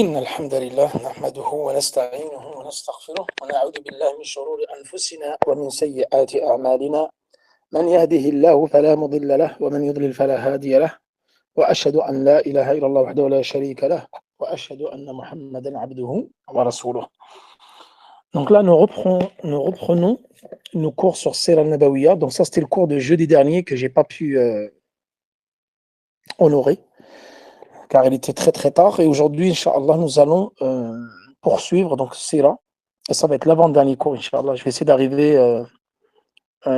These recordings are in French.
إن الحمد لله نحمده ونستعينه ونستغفره ونعوذ بالله من شرور أنفسنا ومن سيئات أعمالنا من يهده الله فلا مضل له ومن يضلل فلا هادي له وأشهد أن لا إله إلا الله وحده لا شريك له وأشهد أن محمدا عبده ورسوله. Donc là, nous reprenons nos cours sur Sira al-Nabawiyya. Donc ça, c'était le cours de jeudi dernier que j'ai pas pu honorer, car il était très très tard. Et aujourd'hui, Inch'Allah, nous allons poursuivre donc Sira. Et ça va être l'avant-dernier cours, Inch'Allah. Je vais essayer d'arriver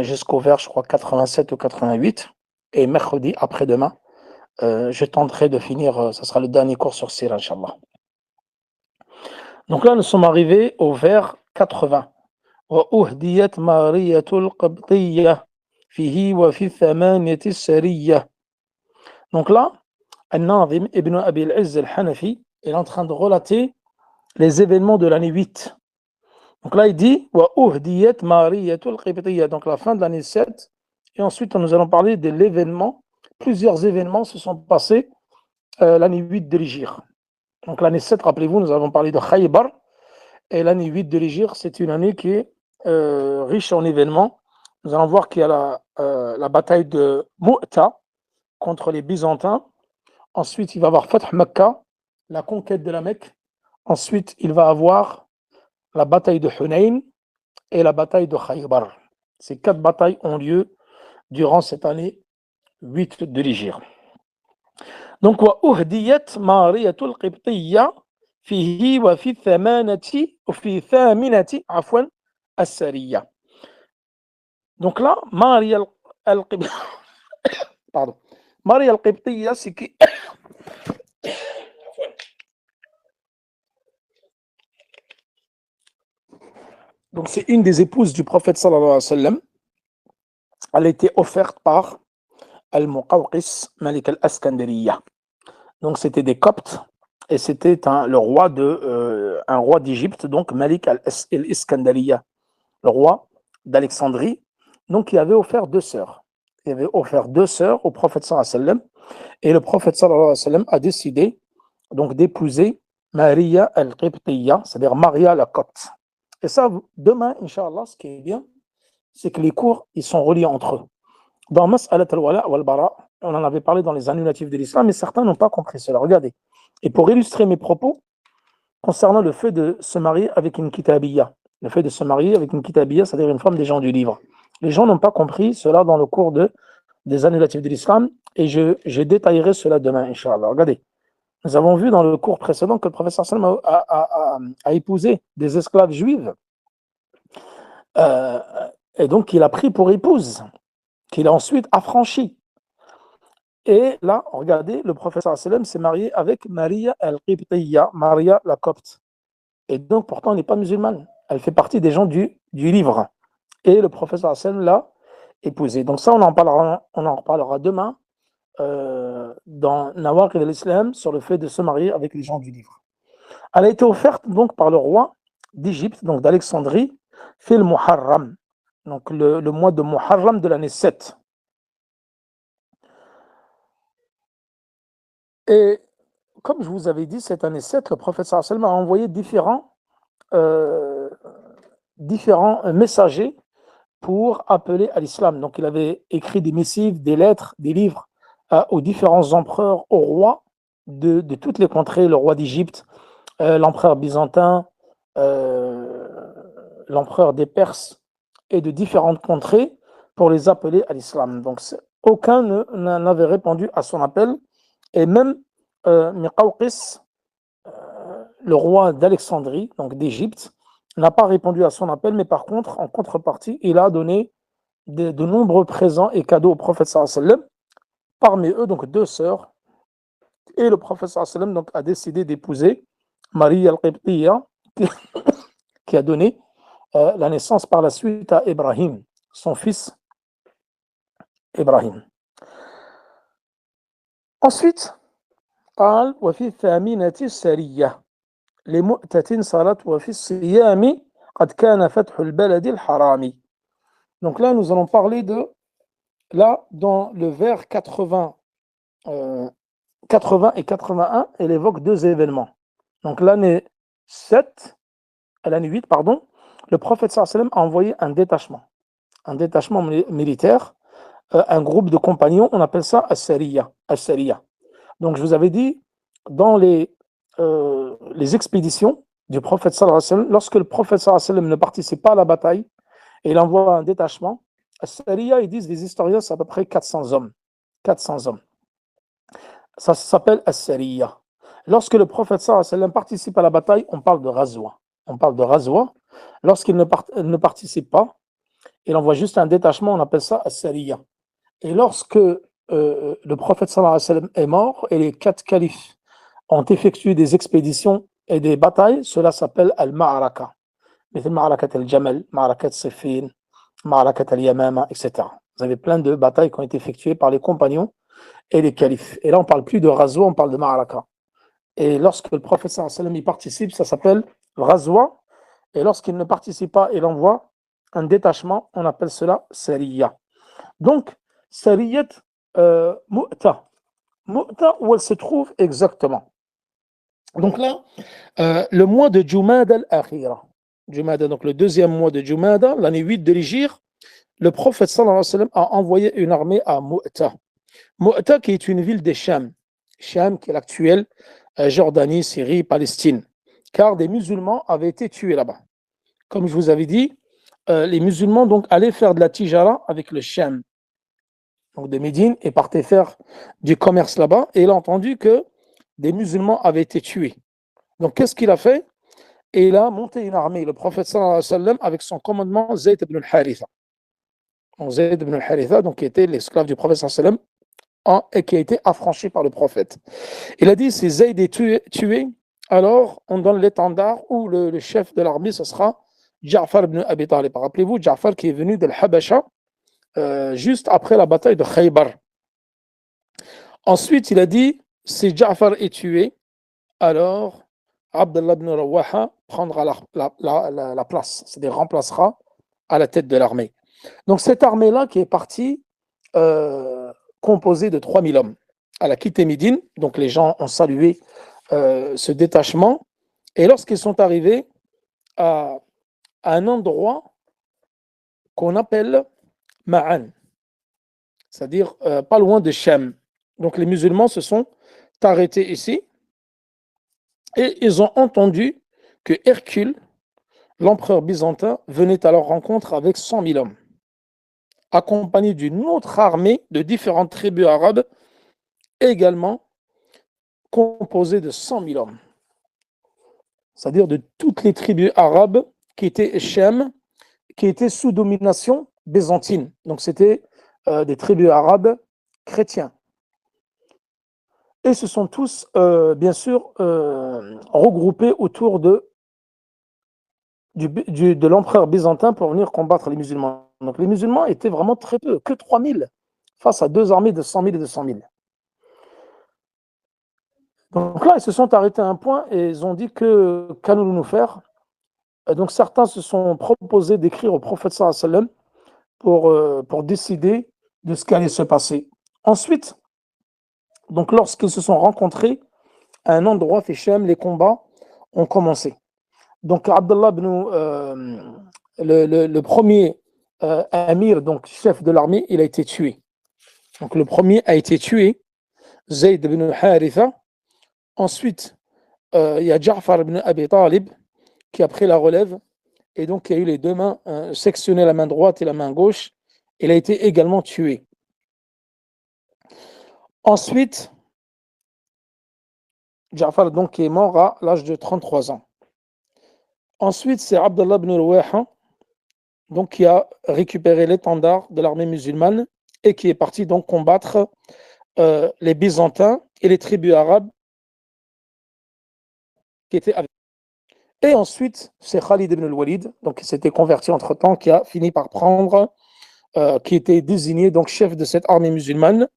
jusqu'au vers, je crois, 87 ou 88. Et mercredi, après-demain, je tenterai de finir, ça sera le dernier cours sur Sira, Inch'Allah. Donc là, nous sommes arrivés au vers 80. وأهديت مارية القبطية فيه وفي الثمانية السرية. Donc là, An-Nazim ibn Abi al-Izz al-Hanafi est en train de relater les événements de l'année 8. Donc là, il dit وأهديت مارية القبطية, donc la fin de l'année 7. Et ensuite, nous allons parler de l'événement. Plusieurs événements se sont passés l'année 8 de l'Hégire. Donc l'année 7, rappelez-vous, nous avons parlé de Khaybar. Et l'année 8 de l'Hégire, c'est une année qui est riche en événements. Nous allons voir qu'il y a la bataille de Mu'ta contre les Byzantins. Ensuite, il va y avoir Fath Mecca, la conquête de la Mecque. Ensuite, il va y avoir la bataille de Hunayn et la bataille de Khaybar. Ces 4 batailles ont lieu durant cette année 8 de l'Hégire. Donc, وَأُهْدِيَتْ مَارِيَةُ الْقِبْطِيَّةِ فيه وفي الثامنة السرية. Donc là, Maria al-Qibtiyya, c'est qui? Donc c'est une des épouses du prophète sallallahu alayhi wa sallam. Elle a été offerte par Al-Muqawqis Malik al-Askandariya. Donc c'était des Coptes. Et c'était un roi d'Égypte, donc Malik al-Iskandariya, le roi d'Alexandrie, donc il avait offert 2 sœurs. Il avait offert 2 sœurs au prophète sallallahu alayhi wa sallam, et le prophète sallallahu alayhi wa sallam a décidé donc d'épouser Maria al-Qibtiyya, c'est-à-dire Maria la Copte. Et ça, demain, Inch'Allah, ce qui est bien, c'est que les cours, ils sont reliés entre eux. Dans Mas'alat al-Wala wal-Bara, on en avait parlé dans les annulatifs de l'islam, mais certains n'ont pas compris cela. Regardez. Et pour illustrer mes propos concernant le fait de se marier avec une kitabiyya, le fait de se marier avec une kitabiyya, c'est-à-dire une femme des gens du livre. Les gens n'ont pas compris cela dans le cours des annulatifs de l'islam, et je détaillerai cela demain, Inch'Allah. Regardez, nous avons vu dans le cours précédent que le professeur Sallam a épousé des esclaves juives, et donc il a pris pour épouse, qu'il a ensuite affranchi. Et là, regardez, le prophète sallam s'est marié avec Maria al-Qibtiyya, Maria la Copte. Et donc, pourtant, elle n'est pas musulmane. Elle fait partie des gens du livre. Et le prophète sallam l'a épousée. Donc ça, on en reparlera demain dans Nawaqid al-Islam sur le fait de se marier avec les gens du livre. Elle a été offerte donc par le roi d'Égypte, donc d'Alexandrie, fil Muharram, donc le mois de Muharram de l'année 7. Et comme je vous avais dit, cette année 7, le prophète sallallahu alayhi wa sallam a envoyé différents messagers pour appeler à l'islam. Donc il avait écrit des missives, des lettres, des livres aux différents empereurs, aux rois de toutes les contrées, le roi d'Égypte, l'empereur byzantin, l'empereur des Perses et de différentes contrées pour les appeler à l'islam. Donc aucun n'avait répondu à son appel. Et même Muqawqis, le roi d'Alexandrie, donc d'Égypte, n'a pas répondu à son appel, mais par contre, en contrepartie, il a donné de nombreux présents et cadeaux au prophète sallallahu alayhi wa sallam, parmi eux donc 2 sœurs. Et le prophète sallallahu alayhi wa sallam donc a décidé d'épouser Maria al-Qibtiyya, qui a donné la naissance par la suite à Ibrahim, son fils Ibrahim. Ensuite, قال وفي الثامنة السرية لمؤتة صارت وفي الصيام قد كان فتح البلد الحرام. Donc là, nous allons parler dans le vers 80 et 81, elle évoque 2 événements. Donc l'année 7, l'année 8, pardon, le prophète sallallahu alayhi wa sallam a envoyé un détachement militaire, un groupe de compagnons, on appelle ça as-sariya. Donc je vous avais dit, dans les expéditions du prophète sallallahu alayhi wa sallam, lorsque le prophète sallallahu alayhi wa sallam ne participe pas à la bataille, et il envoie un détachement, as-sariya, ils disent, les historiens, c'est à peu près 400 hommes. 400 hommes. Ça s'appelle as-sariya. Lorsque le prophète sallallahu alayhi wa sallam participe à la bataille, on parle de razwa. Lorsqu'il ne participe pas, il envoie juste un détachement, on appelle ça as-sariya. Et lorsque le prophète sallallahu alayhi wa sallam est mort et les 4 califes ont effectué des expéditions et des batailles, cela s'appelle al-ma'araka. مثل معركة الجمل, معركة صفين, معركة اليمامة, etc. Vous avez plein de batailles qui ont été effectuées par les compagnons et les califes. Et là, on ne parle plus de razwa, on parle de ma'araka. Et lorsque le prophète sallallahu alayhi wa sallam y participe, ça s'appelle razwa. Et lorsqu'il ne participe pas, il envoie un détachement, on appelle cela sariya. Donc, sariyat Mu'ta. Mu'ta, où elle se trouve exactement. Donc là, le mois de Jumada al-Akhira, donc le deuxième mois de Jumada, l'année 8 de l'Hégire, le prophète sallallahu alayhi wa sallam a envoyé une armée à Mu'ta. Mu'ta qui est une ville des Cham. Cham qui est l'actuelle Jordanie, Syrie, Palestine. Car des musulmans avaient été tués là-bas. Comme je vous avais dit, les musulmans donc allaient faire de la tijara avec le Cham, donc de Médine, et partaient faire du commerce là-bas. Et il a entendu que des musulmans avaient été tués. Donc qu'est-ce qu'il a fait? Et il a monté une armée, le prophète sallallahu alayhi wa sallam, avec son commandement Zayd ibn al-Haritha. Donc Zayd ibn al-Haritha, donc, qui était l'esclave du prophète sallallahu alayhi wa sallam, et qui a été affranchi par le prophète. Il a dit, si Zayd est tué, alors on donne l'étendard où le chef de l'armée, ce sera Ja'far ibn Abi Talib. Rappelez-vous, Ja'far qui est venu de l'Habasha juste après la bataille de Khaybar. Ensuite, il a dit, si Ja'far est tué, alors Abdullah ibn Rawaha prendra la place, c'est-à-dire remplacera à la tête de l'armée. Donc cette armée-là qui est partie, composée de 3000 hommes. Elle a quitté Médine, donc les gens ont salué ce détachement, et lorsqu'ils sont arrivés à un endroit qu'on appelle Ma'an, c'est-à-dire pas loin de Cham. Donc les musulmans se sont arrêtés ici, et ils ont entendu que Hercule, l'empereur byzantin, venait à leur rencontre avec 100 000 hommes, accompagné d'une autre armée de différentes tribus arabes, également composée de 100 000 hommes. C'est-à-dire de toutes les tribus arabes qui étaient Cham, qui étaient sous domination byzantine. Donc c'était des tribus arabes chrétiens. Et se sont tous, bien sûr, regroupés autour de l'empereur byzantin pour venir combattre les musulmans. Donc les musulmans étaient vraiment très peu, que 3000, face à deux armées de 100 000 et de 100 000. Donc là, ils se sont arrêtés à un point et ils ont dit que qu'allons-nous faire? Donc certains se sont proposés d'écrire au prophète sallallahu alayhi wa sallam pour décider de ce qui allait se passer. Ensuite, donc lorsqu'ils se sont rencontrés à un endroit fait Cham, les combats ont commencé. Donc Abdullah le premier amir, donc chef de l'armée, il a été tué. Donc le premier a été tué, Zayd ibn Haritha. Ensuite, il y a Ja'far ibn Abi Talib qui a pris la relève, et donc il y a eu les deux mains sectionnées, la main droite et la main gauche. Il a été également tué. Ensuite, Ja'far donc qui est mort à l'âge de 33 ans. Ensuite, c'est Abdullah ibn Rawaha donc qui a récupéré l'étendard de l'armée musulmane et qui est parti donc combattre les Byzantins et les tribus arabes qui étaient avec. Et ensuite, c'est Khalid ibn al-Walid, donc qui s'était converti entre-temps, qui a fini par prendre, qui était désigné donc chef de cette armée musulmane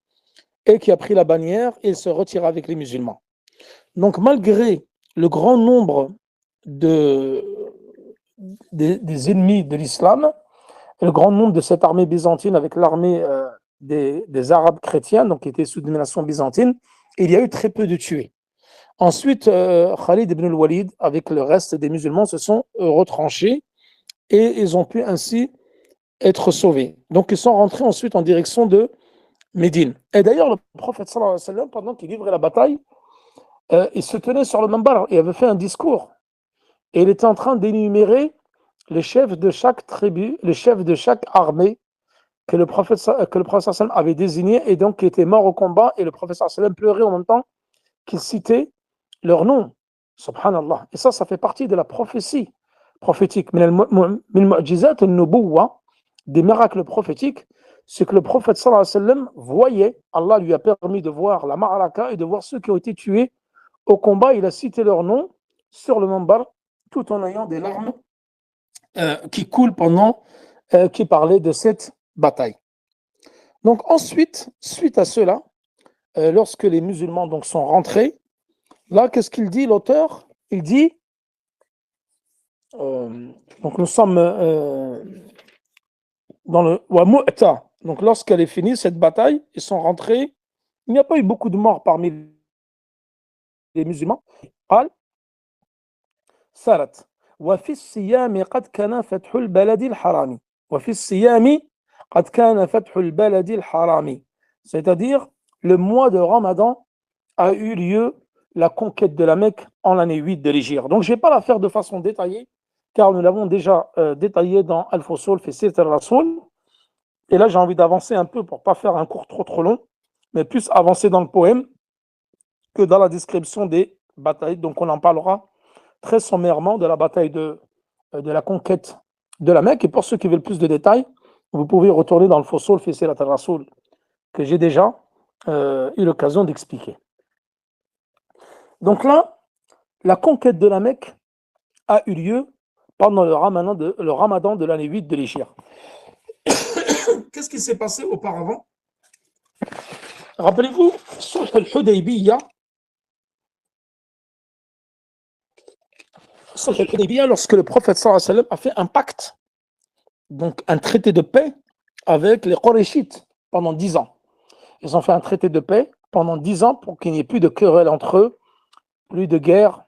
et qui a pris la bannière et se retira avec les musulmans. Donc malgré le grand nombre des ennemis de l'islam, et le grand nombre de cette armée byzantine avec l'armée des Arabes chrétiens, donc qui étaient sous domination byzantine, il y a eu très peu de tués. Ensuite, Khalid ibn al-Walid, avec le reste des musulmans, se sont retranchés et ils ont pu ainsi être sauvés. Donc, ils sont rentrés ensuite en direction de Médine. Et d'ailleurs, le prophète sallallahu alayhi wa sallam, pendant qu'il livrait la bataille, il se tenait sur le minbar et avait fait un discours. Et il était en train d'énumérer les chefs de chaque tribu, les chefs de chaque armée que le prophète sallallahu alayhi wa sallam avait désigné et donc qui étaient morts au combat. Et le prophète sallallahu alayhi wa sallam pleurait en même temps qu'il citait leur nom. Subhanallah. Et ça fait partie de la prophétie prophétique. Min al-mu'jizat al-nubuwwa, des miracles prophétiques, c'est que le prophète sallallahu alayhi wa sallam voyait, Allah lui a permis de voir la ma'araka et de voir ceux qui ont été tués au combat. Il a cité leur nom sur le minbar tout en ayant des larmes qui coulent pendant qui parlaient de cette bataille. Donc ensuite, suite à cela, lorsque les musulmans donc sont rentrés, là, qu'est-ce qu'il dit, l'auteur? Il dit, donc nous sommes dans le Mu'ta. Donc lorsqu'elle est finie, cette bataille, ils sont rentrés. Il n'y a pas eu beaucoup de morts parmi les musulmans. قال سارت وفي الصيام قد كان فتح البلد الحرام وفي الصيام قد كان فتح البلد الحرام, c'est-à-dire le mois de Ramadan a eu lieu la conquête de la Mecque en l'année 8 de l'Hégire. Donc je ne vais pas la faire de façon détaillée car nous l'avons déjà détaillé dans Al-Fusul fi Sirat al-Rasoul. Et là j'ai envie d'avancer un peu pour ne pas faire un cours trop long, mais plus avancer dans le poème que dans la description des batailles. Donc on en parlera très sommairement de la bataille de la conquête de la Mecque. Et pour ceux qui veulent plus de détails, vous pouvez retourner dans le Fusul fi Sirat al-Rasoul que j'ai déjà eu l'occasion d'expliquer. Donc là, la conquête de la Mecque a eu lieu pendant le ramadan de l'année 8 de l'Hégire. Qu'est-ce qui s'est passé auparavant? Rappelez-vous, Sulh al-Hudaybiyah, lorsque le prophète sallallahu alayhi wa sallam a fait un pacte, donc un traité de paix avec les Qurayshites pendant 10 ans. Ils ont fait un traité de paix pendant 10 ans pour qu'il n'y ait plus de querelle entre eux, plus de guerre,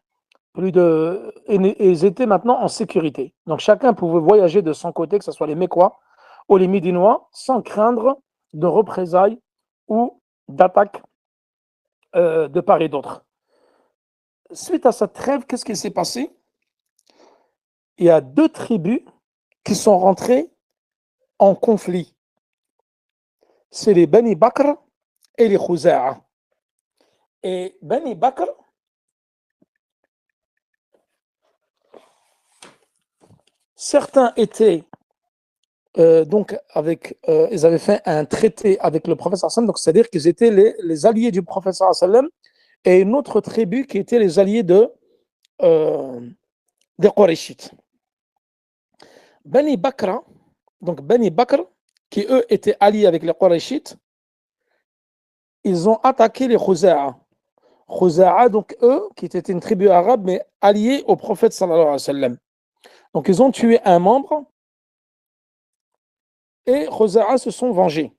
et ils étaient maintenant en sécurité. Donc chacun pouvait voyager de son côté, que ce soit les Mécois ou les Médinois, sans craindre de représailles ou d'attaques de part et d'autre. Suite à cette trêve, qu'est-ce qui s'est passé? Il y a 2 tribus qui sont rentrées en conflit. C'est les Bani Bakr et les Khuza'a. Et Bani Bakr, certains étaient donc ils avaient fait un traité avec le prophète sallallahu alayhi wa sallam, donc c'est-à-dire qu'ils étaient les alliés du prophète sallallahu alayhi wa sallam, et une autre tribu qui était les alliés des Qurayshites. Bani Bakr, qui eux étaient alliés avec les Qurayshites, ils ont attaqué les Khuza'a. Khuza'a, donc eux, qui étaient une tribu arabe, mais alliés au prophète sallallahu alayhi wa sallam. Donc ils ont tué un membre, et Khuza'a se sont vengés.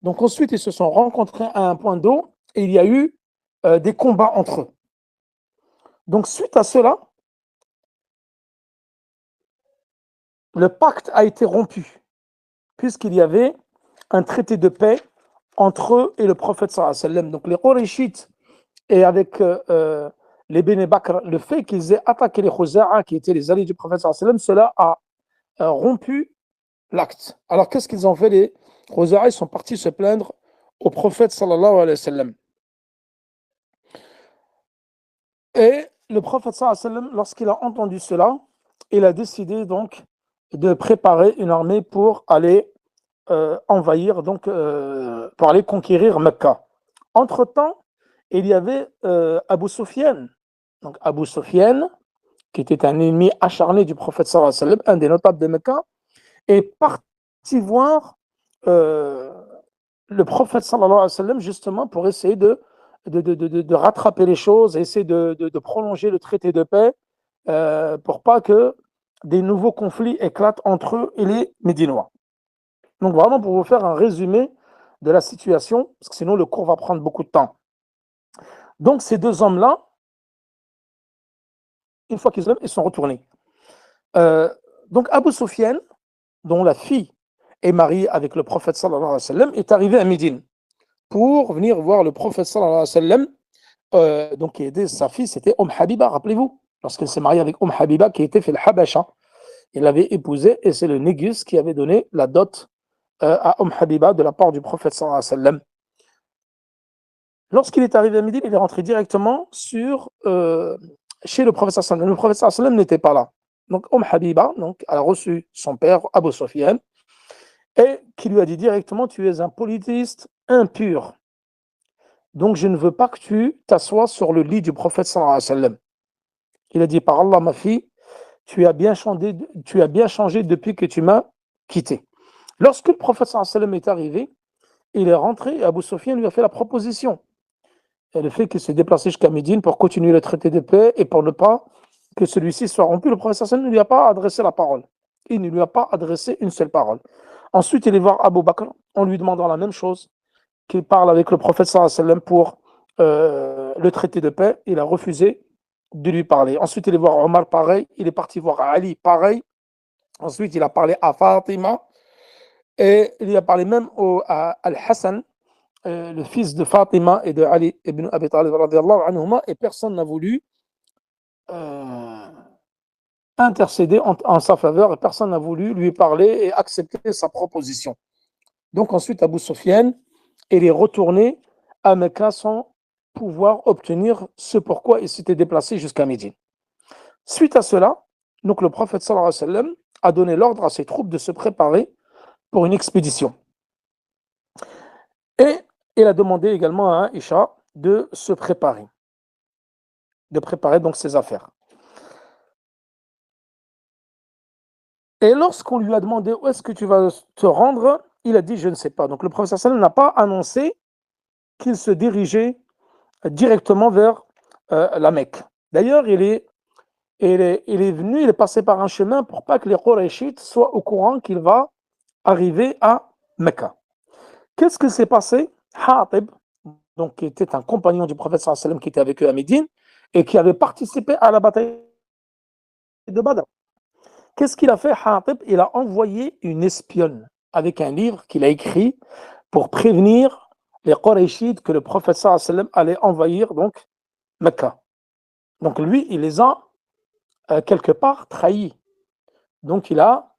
Donc ensuite, ils se sont rencontrés à un point d'eau, et il y a eu des combats entre eux. Donc suite à cela, le pacte a été rompu, puisqu'il y avait un traité de paix entre eux et le prophète sallallahu alayhi wa sallam. Donc les Qurayshites, et avec les Bani Bakr, le fait qu'ils aient attaqué les Khuza'a, qui étaient les alliés du prophète sallallahu alayhi wa sallam, cela a rompu l'acte. Alors qu'est-ce qu'ils ont fait? Les Khuza'a, ils sont partis se plaindre au prophète sallallahu alayhi wa sallam. Et le prophète sallallahu alayhi wa sallam, lorsqu'il a entendu cela, il a décidé donc de préparer une armée pour aller envahir, donc pour aller conquérir Mecca. Entre-temps, il y avait Abu Sufyan. Donc Abu Sufyan, qui était un ennemi acharné du prophète sallallahu alayhi wa sallam, un des notables de Mecca, est parti voir le prophète sallallahu alayhi wa sallam justement pour essayer de rattraper les choses, essayer de prolonger le traité de paix pour pas que des nouveaux conflits éclatent entre eux et les Médinois. Donc vraiment pour vous faire un résumé de la situation, parce que sinon le cours va prendre beaucoup de temps. Donc ces deux hommes-là, une fois qu'ils sont retournés. Donc Abu Sufyan, dont la fille est mariée avec le prophète sallallahu alayhi wa sallam, est arrivé à Médine pour venir voir le prophète sallallahu alayhi wa sallam. Donc qui était, sa fille, c'était Habiba, rappelez-vous, lorsqu'elle s'est mariée avec Habiba, qui était fait le Habasha. Il l'avait épousée et c'est le Négus qui avait donné la dot à Habiba de la part du prophète sallallahu alayhi wa sallam. Lorsqu'il est arrivé à Médine, il est rentré directement chez le prophète sallallahu alayhi wa sallam. Le prophète sallallahu alayhi wa sallam n'était pas là. Donc Habiba, donc, elle a reçu son père, Abu Sufyan, et qui lui a dit directement: tu es un polythéiste impur. Donc je ne veux pas que tu t'assoies sur le lit du prophète sallallahu alayhi wa sallam. Il a dit: par Allah, ma fille, tu as bien changé depuis que tu m'as quitté. Lorsque le prophète sallallahu alayhi wa sallam est arrivé, il est rentré et Abu Sufyan lui a fait la proposition. Et le fait qu'il s'est déplacé jusqu'à Médine pour continuer le traité de paix et pour ne pas que celui-ci soit rompu, le prophète sallallahu alayhi wa sallam ne lui a pas adressé la parole. Il ne lui a pas adressé une seule parole. Ensuite, il est voir Abu Bakr en lui demandant la même chose, qu'il parle avec le prophète sallallahu alayhi wa sallam pour le traité de paix. Il a refusé de lui parler. Ensuite, il est voir Omar, pareil. Il est parti voir Ali, pareil. Ensuite, il a parlé à Fatima et il a parlé même à Al-Hassan, le fils de Fatima et de Ali ibn Abi Talib radiyallahu anhuma, et personne n'a voulu intercéder en sa faveur et personne n'a voulu lui parler et accepter sa proposition. Donc ensuite, Abu Sufyan, il est retourné à Mecca sans pouvoir obtenir ce pourquoi il s'était déplacé jusqu'à Médine. Suite à cela, donc le prophète sallallahu alayhi wa sallam a donné l'ordre à ses troupes de se préparer pour une expédition. Et il a demandé également à Aïcha de se préparer, donc ses affaires. Et lorsqu'on lui a demandé où est-ce que tu vas te rendre, il a dit: je ne sais pas. Donc le prophète sallallahu alayhi wa sallam n'a pas annoncé qu'il se dirigeait directement vers la Mecque. D'ailleurs, il est venu, il est passé par un chemin pour pas que les Qurayshites soient au courant qu'il va arriver à Mecca. Qu'est-ce qui s'est passé? Hatib, donc, qui était un compagnon du prophète sallallahu alayhi wa sallam, qui était avec eux à Médine et qui avait participé à la bataille de Badr. Qu'est-ce qu'il a fait, Hatib? Il a envoyé une espionne avec un livre qu'il a écrit pour prévenir les Qurayshites que le prophète sallallahu alayhi wa sallam allait envahir donc Mecca. Donc lui, il les a quelque part trahis. Donc il a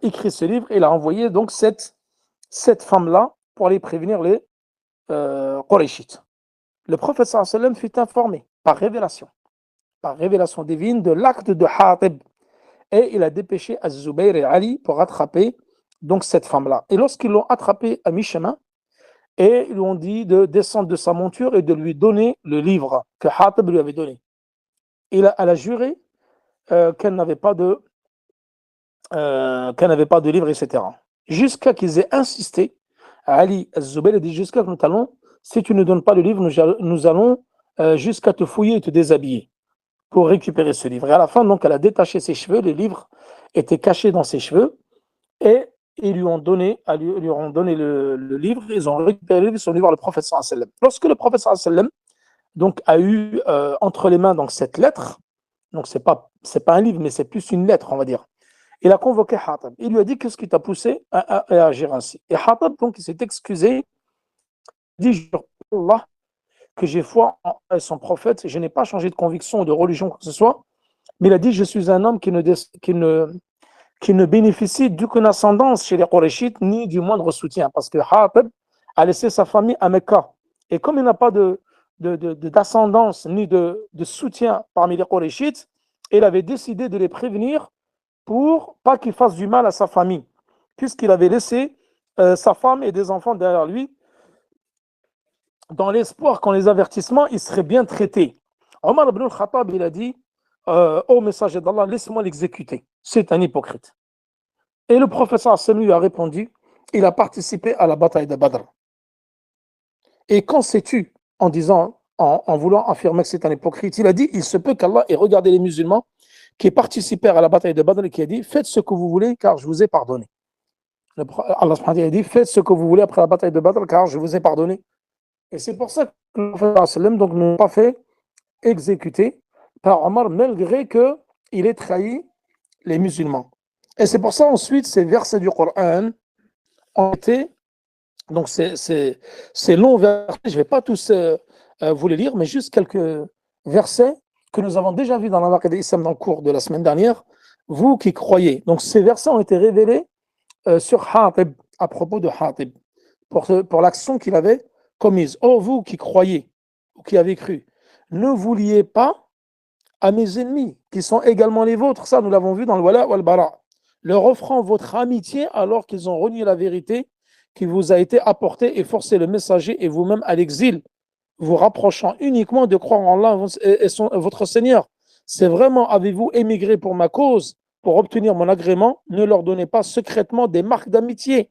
écrit ce livre et il a envoyé donc cette femme-là pour aller prévenir les Qurayshites. Le prophète sallallahu alayhi wa sallam fut informé par révélation divine de l'acte de Hatib, et il a dépêché Az-Zubayr et Ali pour attraper donc cette femme-là. Et lorsqu'ils l'ont attrapée à mi-chemin, et ils lui ont dit de descendre de sa monture et de lui donner le livre que Hatib lui avait donné. Elle a juré qu'elle n'avait pas de livre, etc. Jusqu'à qu'ils aient insisté. Ali Az-Zubayr a dit: jusqu'à que nous allons, si tu ne donnes pas le livre, nous allons jusqu'à te fouiller et te déshabiller pour récupérer ce livre. Et à la fin, donc, elle a détaché ses cheveux, le livre était caché dans ses cheveux, et ils lui ont donné le livre, ils ont récupéré le livre, ils sont venus voir le prophète sallallahu alayhi wa sallam. Lorsque le prophète sallallahu alayhi wa sallam donc, a eu entre les mains donc, cette lettre, donc c'est pas un livre, mais c'est plus une lettre, on va dire. Il a convoqué Hatib. Il lui a dit: qu'est-ce qui t'a poussé à agir ainsi? Et Hatib, donc, il s'est excusé. Il dit: jure par Allah que j'ai foi en son prophète, je n'ai pas changé de conviction ou de religion, quoi que ce soit. Mais il a dit: je suis un homme qui ne bénéficie d'aucune ascendance chez les Qurayshites, ni du moindre soutien, parce que Hatib a laissé sa famille à Mecca. Et comme il n'a pas d'ascendance ni de soutien parmi les Qurayshites, il avait décidé de les prévenir pour pas qu'il fasse du mal à sa famille, puisqu'il avait laissé sa femme et des enfants derrière lui, dans l'espoir qu'en les avertissements, il serait bien traité. Omar ibn al-Khattab, il a dit: ô messager d'Allah, laisse-moi l'exécuter. C'est un hypocrite. Et le professeur Hassan lui a répondu: il a participé à la bataille de Badr. Et qu'en sais-tu? En voulant affirmer que c'est un hypocrite, il a dit: il se peut qu'Allah ait regardé les musulmans qui participèrent à la bataille de Badr et qui a dit: faites ce que vous voulez car je vous ai pardonné. Allah subhanahu wa ta'ala a dit: faites ce que vous voulez après la bataille de Badr car je vous ai pardonné. Et c'est pour ça le prophète sallam donc ne l'a pas fait exécuter par Omar malgré qu'il ait trahi les musulmans. Et c'est pour ça ensuite ces versets du Coran ont été, donc ces longs versets, je ne vais pas tous vous les lire, mais juste quelques versets que nous avons déjà vus dans la marque d'Islam dans le cours de la semaine dernière, vous qui croyez. Donc ces versets ont été révélés sur Hatib, à propos de Hatib, pour l'action qu'il avait commise. Oh, vous qui croyez, ou qui avez cru, ne vous liez pas à mes ennemis, qui sont également les vôtres. Ça, nous l'avons vu dans le Wala wal Bara. Leur offrant votre amitié alors qu'ils ont renié la vérité qui vous a été apportée et forcé le messager et vous-même à l'exil, vous rapprochant uniquement de croire en Allah et votre Seigneur. C'est vraiment, avez-vous émigré pour ma cause, pour obtenir mon agrément? Ne leur donnez pas secrètement des marques d'amitié.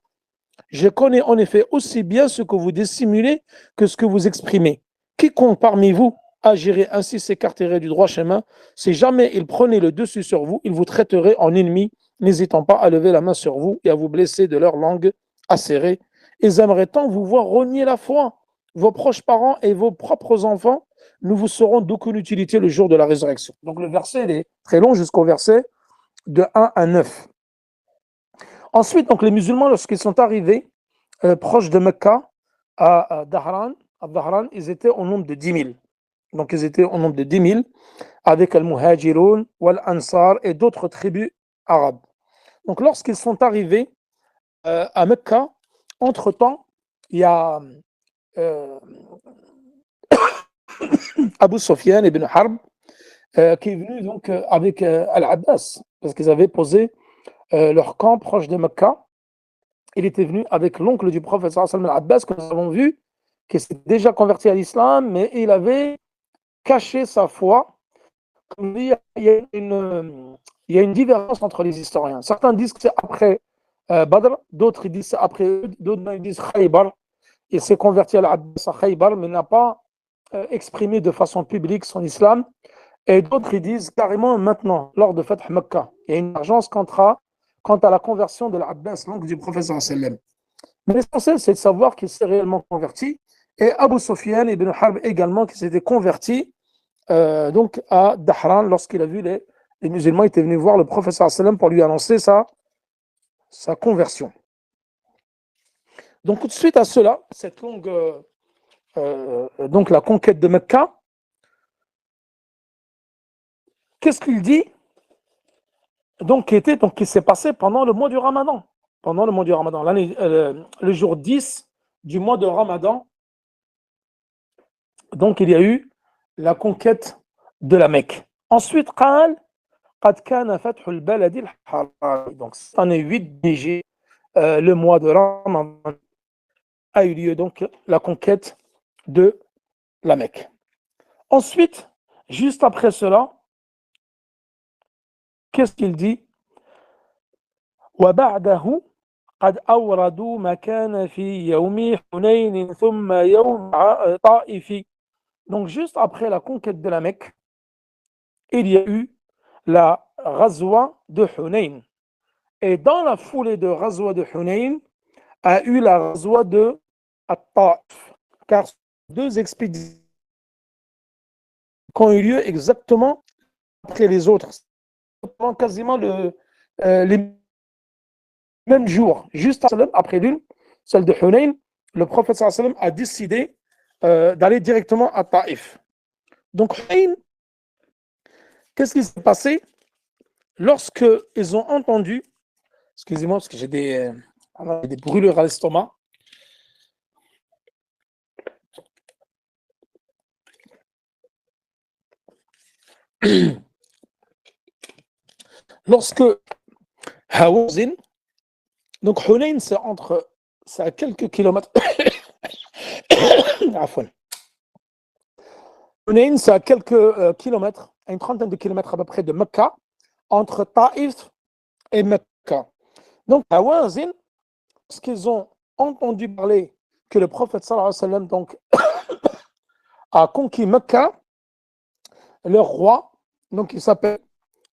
Je connais en effet aussi bien ce que vous dissimulez que ce que vous exprimez. Quiconque parmi vous agirait ainsi s'écarterait du droit chemin. Si jamais il prenait le dessus sur vous, il vous traiterait en ennemi, n'hésitant pas à lever la main sur vous et à vous blesser de leur langue acérée. Ils aimeraient tant vous voir renier la foi. Vos proches parents et vos propres enfants ne vous seront d'aucune utilité le jour de la résurrection. Donc le verset il est très long jusqu'au verset de 1 à 9. Ensuite, donc, les musulmans, lorsqu'ils sont arrivés proches de Mecca, à Dahran, ils étaient au nombre de 10 000. Donc, ils étaient au nombre de 10 000 avec Al-Muhajiroun, Wal-Ansar et d'autres tribus arabes. Donc, lorsqu'ils sont arrivés à Mecca, entre-temps, il y a Abu Sufyan ibn Harb qui est venu donc, avec Al-Abbas, parce qu'ils avaient posé leur camp proche de Mecca. Il était venu avec l'oncle du prophète Al-Abbas, que nous avons vu, qui s'est déjà converti à l'islam, mais il avait caché sa foi. Il y a une divergence entre les historiens. Certains disent que c'est après Badr, d'autres disent c'est après, d'autres disent Khaybar. Il s'est converti à l'Abbas à Khaybar, mais n'a pas exprimé de façon publique son islam. Et d'autres disent carrément maintenant, lors de Fath Mecca. Il y a une divergence quant à la conversion de l'Abbas, l'oncle du prophète sallam. Mais l'essentiel, c'est de savoir qu'il s'est réellement converti. Et Abu Sufyan ibn Harb également, qui s'était converti donc à Dahran lorsqu'il a vu les musulmans étaient venus voir le prophète sallam pour lui annoncer sa conversion. Donc, tout de suite à cela, cette longue, donc la conquête de Mecca, qu'est-ce qu'il dit donc, qui s'est passé pendant le mois du Ramadan. Pendant le mois du Ramadan, le jour 10 du mois de Ramadan, donc il y a eu la conquête de la Mecque. Ensuite, donc cette année 8 Niger, le mois de Ramadan, a eu lieu donc la conquête de la Mecque. Ensuite, juste après cela, qu'est-ce qu'il dit? وبعده قد أوردوا مكان في يوم حنين ثم يوم طائف. Donc juste après la conquête de la Mecque, il y a eu la Ghazwa de Hunayn. Et dans la foulée de Ghazwa de Hunayn, a eu la Ghazwa de At-Ta'if. Car deux expéditions qui ont eu lieu exactement après les autres. Quasiment les mêmes jours. Juste après l'une, celle de Hunayn, le prophète sallam a décidé d'aller directement à Taïf. Donc Hunayn, qu'est-ce qui s'est passé lorsqu'ils ont entendu, excusez-moi parce que j'ai des brûlures à l'estomac. Lorsque Hawazin, donc Hunayn, c'est à quelques kilomètres. Hunayn, c'est à quelques kilomètres, à une trentaine de kilomètres à peu près de Mecca, entre Taïf et Mecca. Donc Hawazin, lorsqu'ils ont entendu parler que le prophète sallallahu alayhi wa sallam donc, a conquis Mecca, leur roi, donc il s'appelle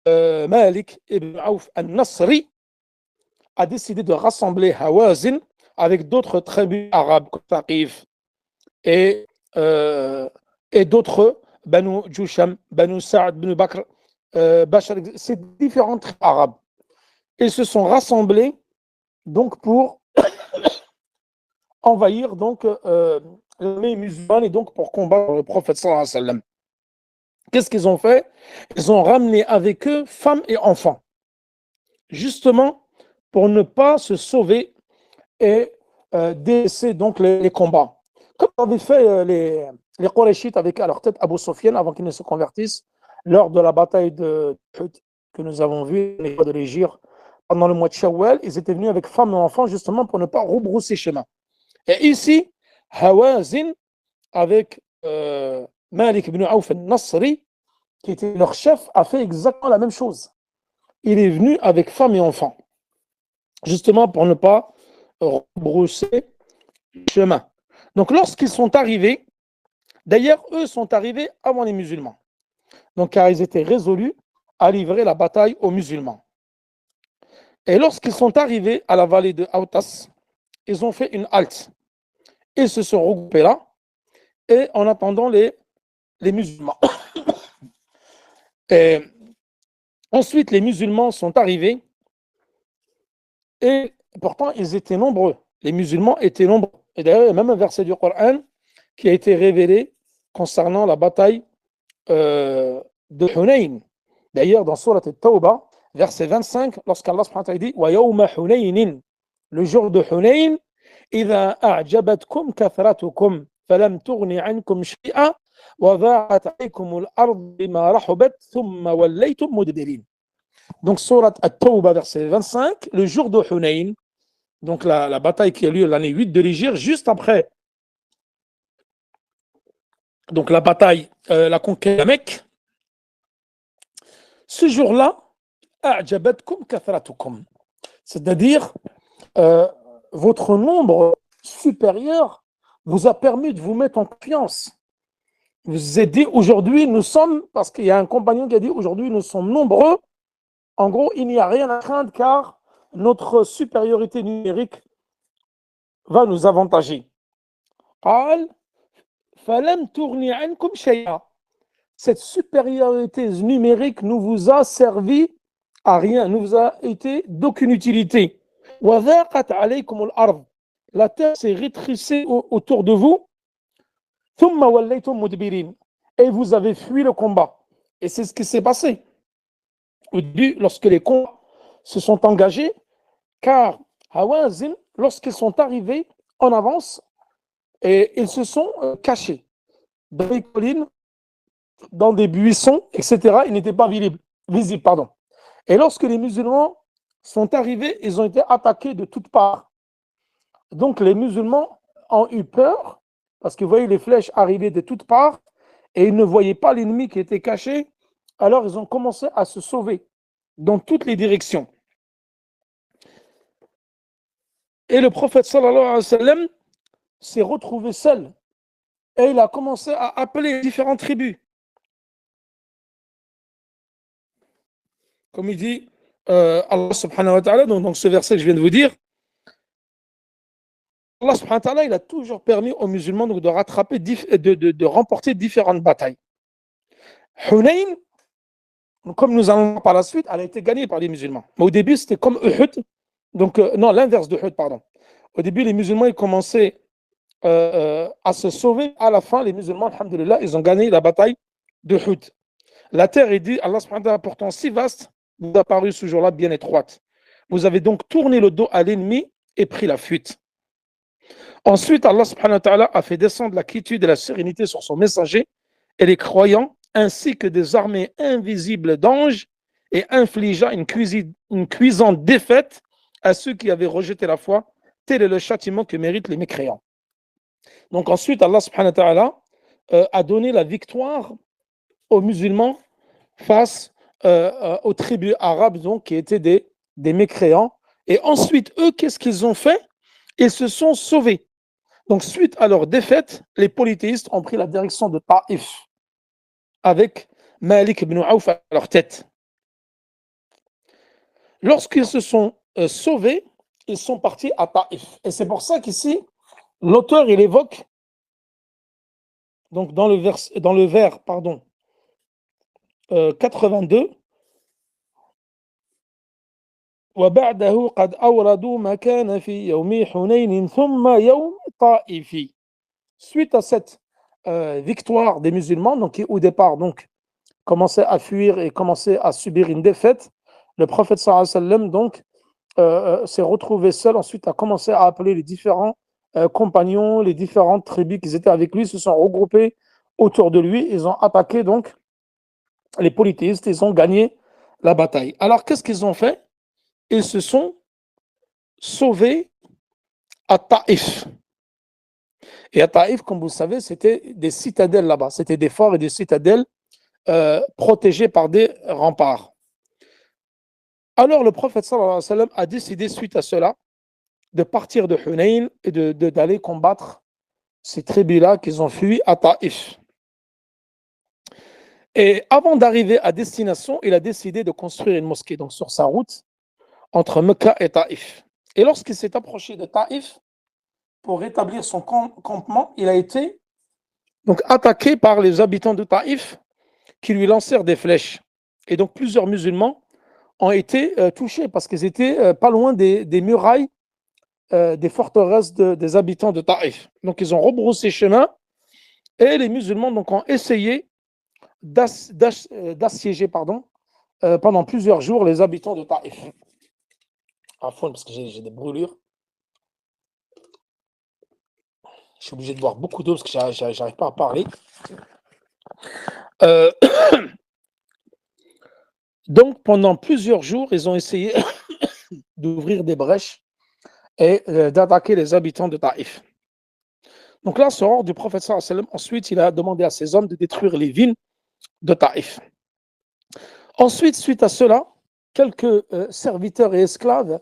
Malik ibn Auf al-Nasri, a décidé de rassembler Hawazin avec d'autres tribus arabes comme Taqif et euh, et d'autres, Banu Jusham, Banu Sa'ad, Banu Bakr, Bashar, ces différentes tribus arabes. Ils se sont rassemblés donc pour envahir donc les musulmans et donc pour combattre le prophète sallallahu alayhi wa sallam. Qu'est-ce qu'ils ont fait? Ils ont ramené avec eux femmes et enfants, justement pour ne pas se sauver et délaisser donc les combats. Comme avaient fait les Qurayshites avec à leur tête Abu Sufyan avant qu'ils ne se convertissent lors de la bataille de Uhud que nous avons vu de l'Égypte pendant le mois de Shawwal, ils étaient venus avec femmes et enfants justement pour ne pas rebrousser chemin. Et ici, Hawazin avec Malik ibn Auf al-Nasri, qui était leur chef, a fait exactement la même chose. Il est venu avec femmes et enfants, justement pour ne pas rebrousser chemin. Donc lorsqu'ils sont arrivés, d'ailleurs eux sont arrivés avant les musulmans, donc car ils étaient résolus à livrer la bataille aux musulmans. Et lorsqu'ils sont arrivés à la vallée de Autas, ils ont fait une halte. Ils se sont regroupés là, et en attendant les musulmans. Et ensuite, les musulmans sont arrivés, et pourtant ils étaient nombreux. Les musulmans étaient nombreux. Et d'ailleurs, il y a même un verset du Coran qui a été révélé concernant la bataille de Hunayn. D'ailleurs, dans Surat al-Tawbah, verset 25, lorsqu'Allah subhanahu wa ta'ala dit Wa yawma Hunaynin, le jour de Hunayn, إذا أعجبتكم كثرتكم فلم تغن عنكم شيئا وضاعت عليكم الأرض بما رحبت ثم وليتم مدبرين. Donc, Surat al-Tawbah, verset 25, le jour de Hunayn, donc la bataille qui a lieu l'année 8 de l'Hégire, juste après donc la bataille, la conquête de la Mecque. Ce jour-là, أعجبتكم كثرتكم, c'est-à-dire votre nombre supérieur vous a permis de vous mettre en confiance. Vous avez dit aujourd'hui nous sommes, parce qu'il y a un compagnon qui a dit aujourd'hui nous sommes nombreux. En gros, il n'y a rien à craindre car notre supériorité numérique va nous avantager. Cette supériorité numérique ne vous a servi à rien, ne vous a été d'aucune utilité. La terre s'est rétrécie autour de vous. Et vous avez fui le combat. Et c'est ce qui s'est passé. Au début, lorsque les combats se sont engagés, car Hawazin, lorsqu'ils sont arrivés en avance, et ils se sont cachés dans les collines, dans des buissons, etc. Ils n'étaient pas visibles. Pardon. Et lorsque les musulmans sont arrivés, ils ont été attaqués de toutes parts. Donc les musulmans ont eu peur, parce qu'ils voyaient les flèches arriver de toutes parts, et ils ne voyaient pas l'ennemi qui était caché. Alors ils ont commencé à se sauver dans toutes les directions. Et le prophète sallallahu alayhi wa sallam s'est retrouvé seul. Et il a commencé à appeler différentes tribus. Comme il dit Allah subhanahu wa ta'ala, donc ce verset que je viens de vous dire, Allah subhanahu wa ta'ala, il a toujours permis aux musulmans donc, de rattraper, de remporter différentes batailles. Hunayn, comme nous allons voir par la suite, elle a été gagnée par les musulmans. Mais au début, c'était comme Uhud. Donc, non, l'inverse de Uhud, pardon. Au début, les musulmans, ils commençaient à se sauver. À la fin, les musulmans, alhamdulillah, ils ont gagné la bataille de Uhud. La terre est dit, Allah subhanahu wa ta'ala, pourtant si vaste, vous a paru ce jour-là bien étroite. Vous avez donc tourné le dos à l'ennemi et pris la fuite. Ensuite, Allah subhanahu wa ta'ala a fait descendre la quiétude et la sérénité sur son messager et les croyants, ainsi que des armées invisibles d'anges, et infligea une cuisante défaite à ceux qui avaient rejeté la foi. Tel est le châtiment que méritent les mécréants. Donc ensuite, Allah subhanahu wa ta'ala a donné la victoire aux musulmans face aux tribus arabes donc, qui étaient des mécréants. Et ensuite, eux, qu'est-ce qu'ils ont fait? Ils se sont sauvés. Donc, suite à leur défaite, les polythéistes ont pris la direction de Taïf, avec Malik ibn Auf à leur tête. Lorsqu'ils se sont sauvés, ils sont partis à Taïf. Et c'est pour ça qu'ici, l'auteur, il évoque Donc dans le vers, pardon, 82, وبعده قد أوردوا ما كان في يوم حنين ثم يوم طائف. Suite à cette victoire des musulmans, donc qui au départ donc commençaient à fuir et commençaient à subir une défaite, le prophète sallallahu alayhi wa sallam donc s'est retrouvé seul, ensuite a commencé à appeler les différents compagnons, les différentes tribus qui étaient avec lui, se sont regroupés autour de lui, ils ont attaqué donc les polythéistes, ils ont gagné la bataille. Alors qu'est-ce qu'ils ont fait? Ils se sont sauvés à Taïf. Et à Taïf, comme vous le savez, c'était des citadelles là-bas, c'était des forts et des citadelles protégées par des remparts. Alors le prophète sallallahu alayhi wa sallam a décidé suite à cela de partir de Hunayn et d'aller combattre ces tribus-là qu'ils ont fui à Taïf. Et avant d'arriver à destination, il a décidé de construire une mosquée donc sur sa route entre Mecca et Taïf. Et lorsqu'il s'est approché de Taïf pour rétablir son campement, il a été donc attaqué par les habitants de Taïf qui lui lancèrent des flèches. Et donc plusieurs musulmans ont été touchés parce qu'ils étaient pas loin des murailles des forteresses des habitants de Taïf. Donc ils ont rebroussé chemin et les musulmans donc, ont essayé d'assiéger pendant plusieurs jours les habitants de Taïf. À fond, parce que j'ai des brûlures. Je suis obligé de boire beaucoup d'eau parce que j'arrive pas à parler. Donc pendant plusieurs jours, ils ont essayé d'ouvrir des brèches et d'attaquer les habitants de Taïf. Donc là, sur ordre du prophète sallallahu alayhi wa sallam, ensuite il a demandé à ses hommes de détruire les villes de Taïf. Ensuite, suite à cela, quelques serviteurs et esclaves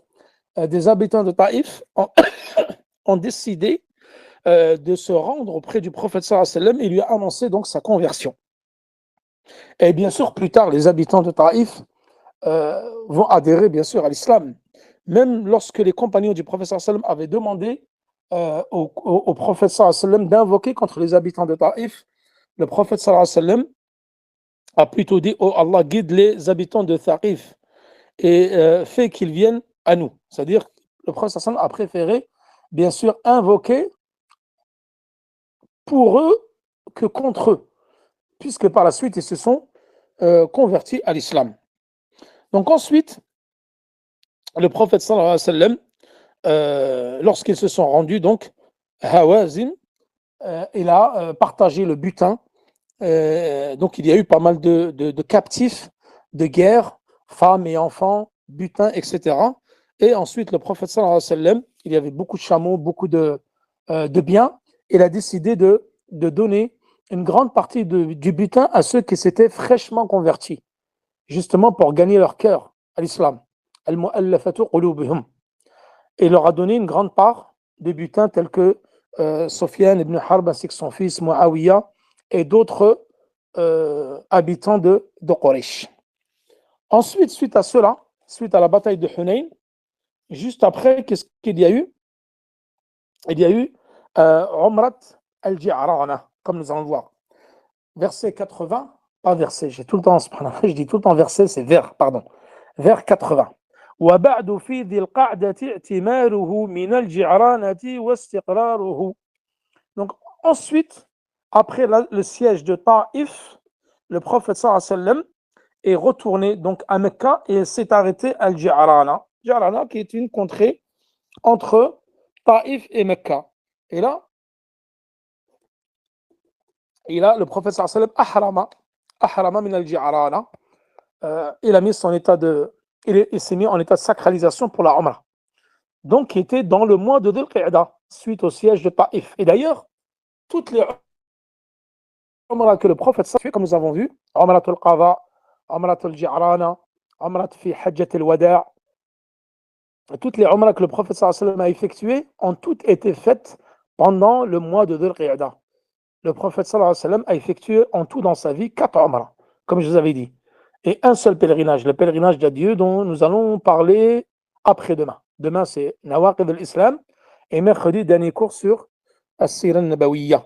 des habitants de Taïf ont décidé de se rendre auprès du prophète sallallahu alayhi wa sallam et lui a annoncé donc sa conversion. Et bien sûr, plus tard, les habitants de Taïf vont adhérer bien sûr à l'islam. Même lorsque les compagnons du prophète sallallahu alayhi wa sallam avaient demandé au prophète sallallahu alayhi wa sallam d'invoquer contre les habitants de Taïf, le prophète sallallahu alayhi wa sallam a plutôt dit: oh Allah, guide les habitants de Taïf et fait qu'ils viennent à nous. C'est-à-dire que le prophète sallallahu alayhi wa sallam a préféré bien sûr invoquer pour eux que contre eux, puisque par la suite ils se sont convertis à l'islam. Donc ensuite, le prophète sallallahu alayhi wa sallam, lorsqu'ils se sont rendus donc à Hawazin, il a partagé le butin. Donc il y a eu pas mal de captifs de guerre, femmes et enfants, butin, etc. Et ensuite le prophète sallallahu alayhi wa sallam, il y avait beaucoup de chameaux, beaucoup de biens. Il a décidé de donner une grande partie du butin à ceux qui s'étaient fraîchement convertis, justement pour gagner leur cœur à l'islam. Al-mu'allafatu qulubuhum. Et il leur a donné une grande part des butins tels que Sufyan ibn Harb ainsi que son fils Muawiyah et d'autres habitants de Quraysh. Ensuite, suite à cela, suite à la bataille de Hunayn, juste après, qu'est-ce qu'il y a eu? Il y a eu Umrat al-Ji'rana, comme nous allons le voir. Verset 80, pas verset, je dis tout le temps verset, c'est vers, pardon. Vers 80. وبعد في ذي القعدة اعتماره من الجعرانة واستقراره. Donc ensuite, après le siège de Taïf, le prophète sallallahu alayhi wa sallam est retourné donc à Mecca et s'est arrêté à Al-Ji'rana. Ji'rana qui est une contrée entre Taïf et Mecca. Et là, le prophète sallallahu alayhi wa sallam ahrama min al-Ji'rana. Il a mis son état il s'est mis en état de sacralisation pour la Umrah. Donc, qui était dans le mois de Dhul Qa'da, suite au siège de Taïf. Et d'ailleurs, toutes les Umrah que le prophète a fait, comme nous avons vu, Umrah al-Qadha, Umrah al-Ji'rana, Umrah fi Hajjat al-Wada', toutes les Umrah que le prophète a effectuées ont toutes été faites pendant le mois de Dhul Qa'da. Le prophète a effectué en tout dans sa vie 4 Umrah, comme je vous avais dit. Et un seul pèlerinage, le pèlerinage d'adieu dont nous allons parler après-demain. Demain, c'est Nawaqid al-Islam et mercredi, dernier cours sur As-Sira al-Nabawiyya.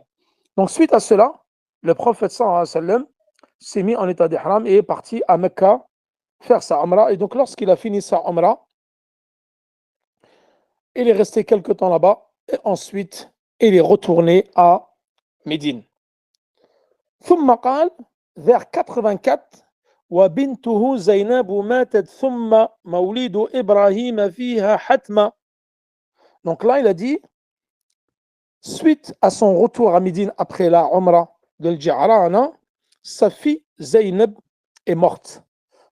Donc, suite à cela, le prophète sallallahu alayhi wa sallam s'est mis en état d'ihram et est parti à Mecca faire sa Umrah. Et donc, lorsqu'il a fini sa Umrah, il est resté quelque temps là-bas et ensuite, il est retourné à Médine. ثم قال vers 84 وبنته زينب ماتت ثم مولد إبراهيم فيها حتما. Donc là, il a dit, suite à son retour à Médine après la Umrah de l'Ji'rana, sa fille Zaynab est morte.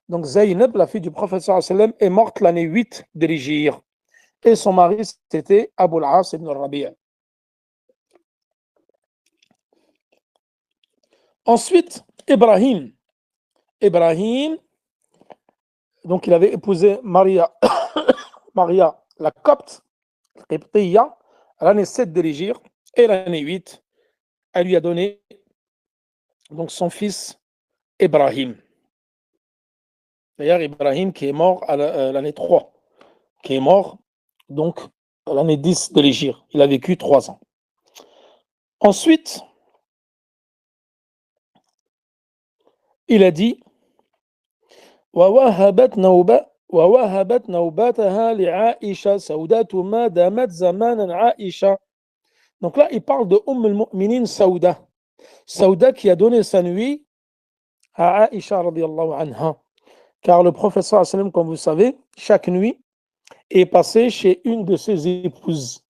Donc Zaynab, la fille du prophète sallallahu alayhi wa sallam, est morte l'année 8 de l'Hijr. Et son mari, c'était Abu al-As ibn al-Rabi'. Ensuite, Ibrahim. Ibrahim, donc il avait épousé Maria, Maria la Copte, Qibtiyya, l'année 7 de l'Hijr, et l'année 8, elle lui a donné donc son fils Ibrahim. D'ailleurs, Ibrahim qui est mort à l'année 3, qui est mort donc à l'année 10 de l'Hijr. Il a vécu 3 ans. Ensuite, il a dit ووهبت نوبتها لعائشة سودة ما دامت زمانا عائشة. Donc là, il parle de al-Mu'minin Sauda. Sauda qui a donné sa nuit à Aïcha radiyallahu anha. Car le prophète sallallahu alayhi wa sallam, comme vous savez, chaque nuit est passé chez une de ses épouses.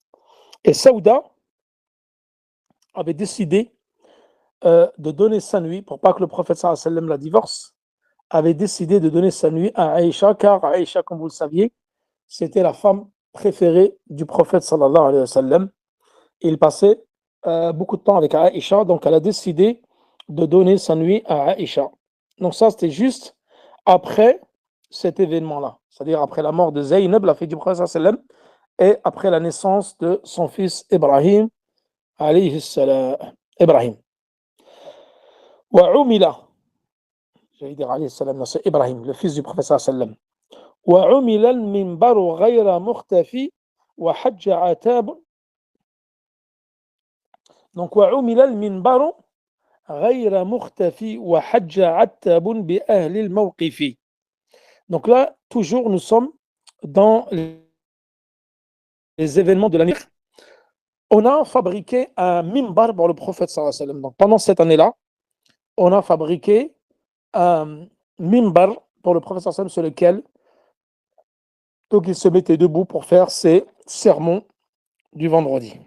Et Sauda avait décidé de donner sa nuit, pour pas que le prophète sallallahu alayhi wa sallam la divorce, avait décidé de donner sa nuit à Aïcha, car Aïcha, comme vous le saviez, c'était la femme préférée du prophète sallallahu alayhi wa sallam. Il passait beaucoup de temps avec Aïcha, donc elle a décidé de donner sa nuit à Aïcha. Donc ça, c'était juste après cet événement-là, c'est-à-dire après la mort de Zaynab, la fille du prophète sallallahu alayhi wa sallam, et après la naissance de son fils Ibrahim, alayhi salam. Ibrahim. Wa umila, j'allais dire alayhi salam, c'est Ibrahim, le fils du prophète sallallahu alayhi wa sallam. وعمل المنبر غير مختفي وحج عتاب. Donc وعمل المنبر غير مختفي وحج عتاب بأهل الموقف. Donc là, toujours, nous sommes dans les événements de l'année. On a fabriqué un minbar pour le prophète sallallahu alayhi wa sallam. Donc pendant cette année-là, on a fabriqué un minbar pour le prophète sallallahu alayhi wa sallam sur lequel donc il se mettait debout pour faire ses sermons du vendredi.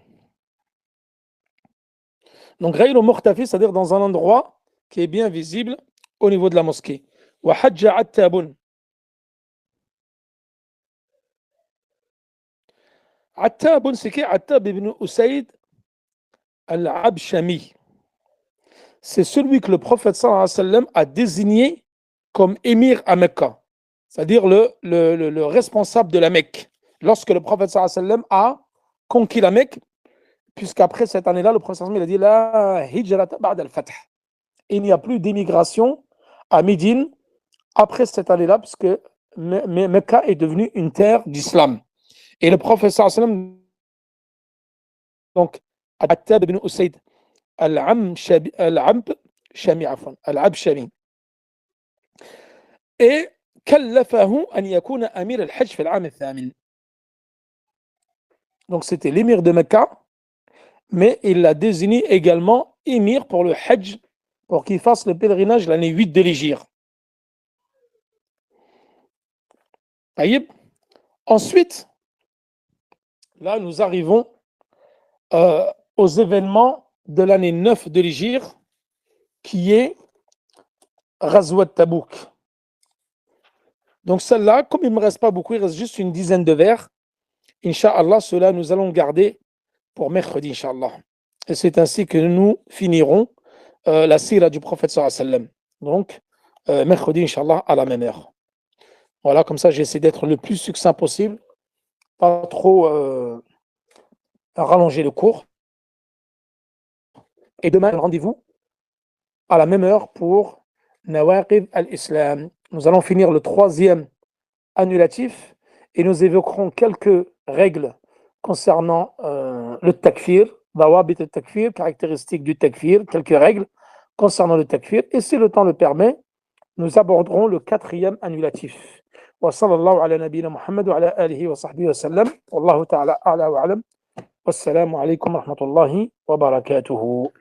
Donc, Ghayru Mukhtafi, c'est-à-dire dans un endroit qui est bien visible au niveau de la mosquée. Wa hajja attabun. Attabun, c'est qui? Attab ibn Usayd al-Abshami. C'est celui que le prophète sallallahu alayhi wa sallam a désigné comme émir à Mecca, c'est-à-dire le responsable de la Mecque. Lorsque le prophète sallallahu alayhi wa sallam a conquis la Mecque, puisqu'après cette année-là, le prophète sallallahu alayhi wa sallam a dit la hijrata ba'da al-fath. Il n'y a plus d'émigration à Médine après cette année-là, puisque Mecca est devenue une terre d'islam. Et le prophète sallallahu alayhi wa sallam, donc, Attab ibn Usayd al-Abshami, et كلفه أن يكون أمير الحج في العام الثامن. Donc c'était l'émir de Mecca, mais il l'a désigné également émir pour le Hajj, pour qu'il fasse le pèlerinage l'année 8 de l'Hijr. Ensuite, là nous arrivons aux événements de l'année 9 de l'Hijr, qui est Ghazwat Tabouk. Donc celle-là, comme il ne me reste pas beaucoup, il reste juste une dizaine de vers. Inch'Allah, cela nous allons garder pour mercredi, Inch'Allah. Et c'est ainsi que nous finirons la sira du prophète sallallahu alayhi wa sallam. Donc, mercredi, Inch'Allah, à la même heure. Voilà, comme ça, j'essaie d'être le plus succinct possible, pas trop rallonger le cours. Et demain, rendez-vous à la même heure pour Nawaqib al-Islam. Nous allons finir le 3e annulatif et nous évoquerons quelques règles concernant le takfir, dawabit al-takfir, caractéristiques du takfir, quelques règles concernant le takfir. Et si le temps le permet, nous aborderons le 4e annulatif. Wa sallallahu ala nabina Muhammad wa ala alihi wa sahbihi wa sallam. Wallahu ta'ala a'la wa alam. Wassalamu alaikum wa rahmatullahi wa barakatuhu.